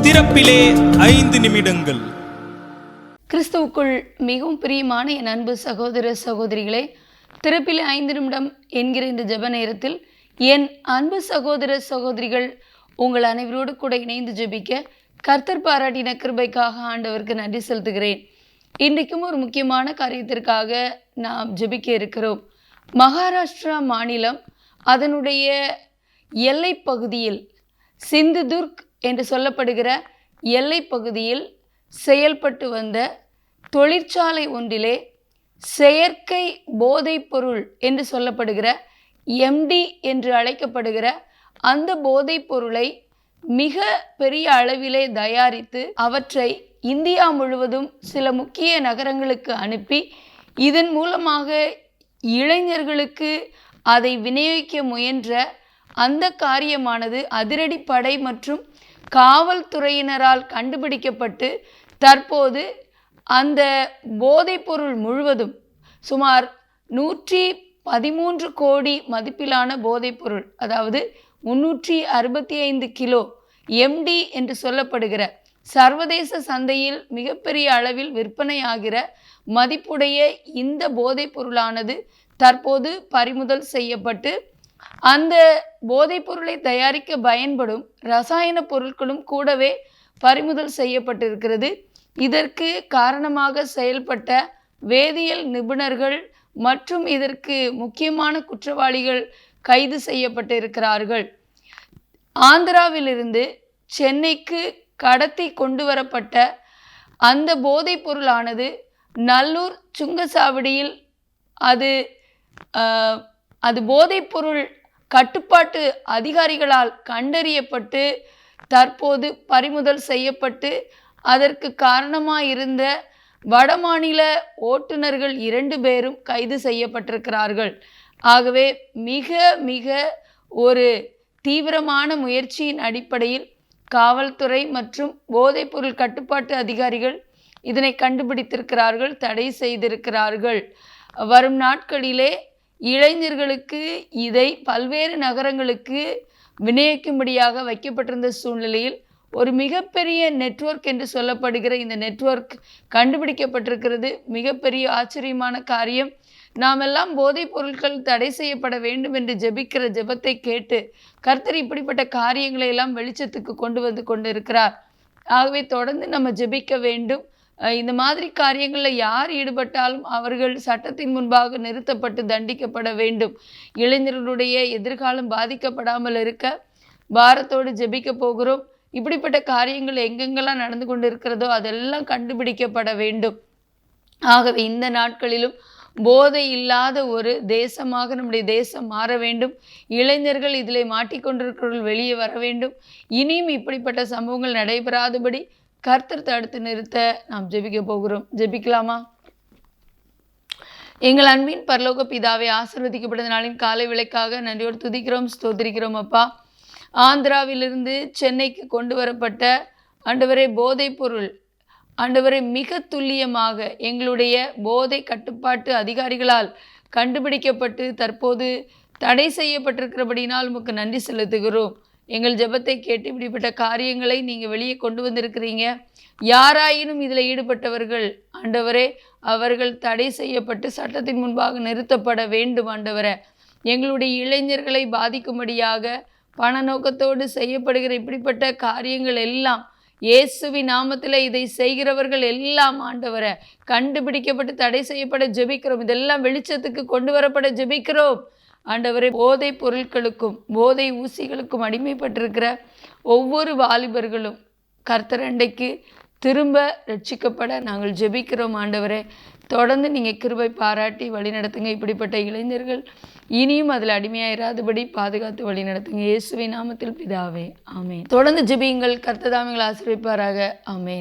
திறப்பிலே 5 நிமிடங்கள். கிறிஸ்துவுக்குள் மிகவும் பிரியமான என் அன்பு சகோதர சகோதரிகளே, திறப்பிலே 5 நிமிடம் என்கிற இந்த ஜெப நேரத்தில் என் அன்பு சகோதர சகோதரிகள் உங்கள் அனைவரோடு கூட இணைந்து ஜெபிக்க கர்த்தர் பாராட்டின கிருபைக்காக ஆண்டவருக்கு நன்றி செலுத்துகிறேன். இன்றைக்கும் ஒரு முக்கியமான காரியத்திற்காக நாம் ஜெபிக்க இருக்கிறோம். மகாராஷ்டிரா மாநிலம் அதனுடைய எல்லை பகுதியில் சிந்துதுர்க் என்று சொல்லப்படுகிற எல்லை பகுதியில் செயல்பட்டு வந்த தொழிற்சாலை ஒன்றிலே செயற்கை போதைப்பொருள் என்று சொல்லப்படுகிற எம்டி என்று அழைக்கப்படுகிற அந்த போதைப் பொருளை மிக பெரிய அளவிலே தயாரித்து அவற்றை இந்தியா முழுவதும் சில முக்கிய நகரங்களுக்கு அனுப்பி இதன் மூலமாக இளைஞர்களுக்கு அதை விநியோகிக்க முயன்ற அந்த காரியமானது அதிரடிப்படை மற்றும் காவல்துறையினரால் கண்டுபிடிக்கப்பட்டு தற்போது அந்த போதைப்பொருள் முழுவதும் சுமார் 113 கோடி மதிப்பிலான போதைப்பொருள், அதாவது 365 கிலோ எம்டி என்று சொல்லப்படுகிற சர்வதேச சந்தையில் மிகப்பெரிய அளவில் விற்பனையாகிற மதிப்புடைய இந்த போதைப் பொருளானது தற்போது பறிமுதல் செய்யப்பட்டு அந்த போதைப் பொருளை தயாரிக்க பயன்படும் ரசாயன பொருட்களும் கூடவே பறிமுதல் செய்யப்பட்டிருக்கிறது. இதற்கு காரணமாக செயல்பட்ட வேதியியல் நிபுணர்கள் மற்றும் இதற்கு முக்கியமான குற்றவாளிகள் கைது செய்யப்பட்டு இருக்கிறார்கள். ஆந்திராவிலிருந்து சென்னைக்கு கடத்தி கொண்டு வரப்பட்ட அந்த போதைப் பொருளானது நல்லூர் சுங்கச்சாவடியில் அது போதைப்பொருள் கட்டுப்பாட்டு அதிகாரிகளால் கண்டறியப்பட்டு தற்போது பறிமுதல் செய்யப்பட்டு அதற்கு காரணமாயிருந்த வடமாநில ஓட்டுநர்கள் 2 பேரும் கைது செய்யப்பட்டிருக்கிறார்கள். ஆகவே மிக மிக ஒரு தீவிரமான முயற்சியின் அடிப்படையில் காவல்துறை மற்றும் போதைப்பொருள் கட்டுப்பாட்டு அதிகாரிகள் இதனை கண்டுபிடித்திருக்கிறார்கள், தடை செய்திருக்கிறார்கள். வரும் நாட்களிலே இளைஞர்களுக்கு இதை பல்வேறு நகரங்களுக்கு விநியோகிக்கும்படியாக வைக்கப்பட்டிருந்த சூழ்நிலையில் ஒரு மிகப்பெரிய நெட்வொர்க் என்று சொல்லப்படுகிற இந்த நெட்வொர்க் கண்டுபிடிக்கப்பட்டிருக்கிறது. மிகப்பெரிய ஆச்சரியமான காரியம். நாம் எல்லாம் போதைப் பொருட்கள் தடை செய்யப்பட வேண்டும் என்று ஜெபிக்கிற ஜெபத்தை கேட்டு கர்த்தர் இப்படிப்பட்ட காரியங்களை எல்லாம் வெளிச்சத்துக்கு கொண்டு வந்து கொண்டிருக்கிறார். ஆகவே தொடர்ந்து நம்ம ஜெபிக்க வேண்டும். இந்த மாதிரி காரியங்களில் யார் ஈடுபட்டாலும் அவர்கள் சட்டத்தின் முன்பாக நிறுத்தப்பட்டு தண்டிக்கப்பட வேண்டும். இளைஞர்களுடைய எதிர்காலம் பாதிக்கப்படாமல் இருக்க பாரத்தோடு ஜெபிக்க போகிறோம். இப்படிப்பட்ட காரியங்கள் எங்கெங்கெல்லாம் நடந்து கொண்டு இருக்கிறதோ அதெல்லாம் கண்டுபிடிக்கப்பட வேண்டும். ஆகவே இந்த நாட்களிலும் போதை இல்லாத ஒரு தேசமாக நம்முடைய தேசம் மாற வேண்டும். இளைஞர்கள் இதில் மாட்டிக்கொண்டிருக்கிறவர்கள் வெளியே வர வேண்டும். இனியும் இப்படிப்பட்ட சம்பவங்கள் நடைபெறாதபடி கர்த்தர் தடுத்து நிறுத்த நாம் ஜெபிக்க போகிறோம். ஜெபிக்கலாமா? எங்கள் அன்பின் பரலோக பிதாவை, ஆசீர்வதிக்கப்பட்ட நாளின் காலை விலைக்காக நன்றியோடு துதிக்கிறோம், ஸ்தோத்திரிக்கிறோம். அப்பா, ஆந்திராவிலிருந்து சென்னைக்கு கொண்டு வரப்பட்ட ஆண்டவரே போதைப் பொருள் ஆண்டவரை மிக துல்லியமாக எங்களுடைய போதை கட்டுப்பாட்டு அதிகாரிகளால் கண்டுபிடிக்கப்பட்டு தற்போது தடை செய்யப்பட்டிருக்கிறபடினால் உமக்கு நன்றி செலுத்துகிறோம். எங்கள் ஜெபத்தை கேட்டு இப்படிப்பட்ட காரியங்களை நீங்கள் வெளியே கொண்டு வந்திருக்கிறீங்க. யாராயினும் இதில் ஈடுபட்டவர்கள் ஆண்டவரே, அவர்கள் தடை செய்யப்பட்டு சட்டத்தின் முன்பாக நிறுத்தப்பட வேண்டும். ஆண்டவரே, எங்களுடைய இளைஞர்களை பாதிக்கும்படியாக பண நோக்கத்தோடு செய்யப்படுகிற இப்படிப்பட்ட காரியங்கள் எல்லாம் இயேசுவின் நாமத்தில் இதை செய்கிறவர்கள் எல்லாம் ஆண்டவரை கண்டுபிடிக்கப்பட்டு தடை செய்யப்பட ஜெபிக்கிறோம். இதெல்லாம் வெளிச்சத்துக்கு கொண்டு வரப்பட ஜெபிக்கிறோம். ஆண்டவரே, போதை பொருட்களுக்கும் போதை ஊசிகளுக்கும் அடிமைப்பட்டிருக்கிற ஒவ்வொரு வாலிபர்களும் கர்த்தர் அண்டைக்கு திரும்ப ரட்சிக்கப்பட நாங்கள் ஜெபிக்கிறோம். ஆண்டவரே, தொடர்ந்து நீங்கள் கிருபை பாராட்டி வழிநடத்துங்க. இப்படிப்பட்ட இளைஞர்கள் இனியும் அதில் அடிமையாயிராதபடி பாதுகாத்து வழிநடத்துங்க. இயேசுவின் நாமத்தில் பிதாவே, ஆமேன். தொடர்ந்து ஜெபியுங்கள். கர்த்தர் தாமே உங்களை ஆசீர்வதிப்பாராக. ஆமேன்.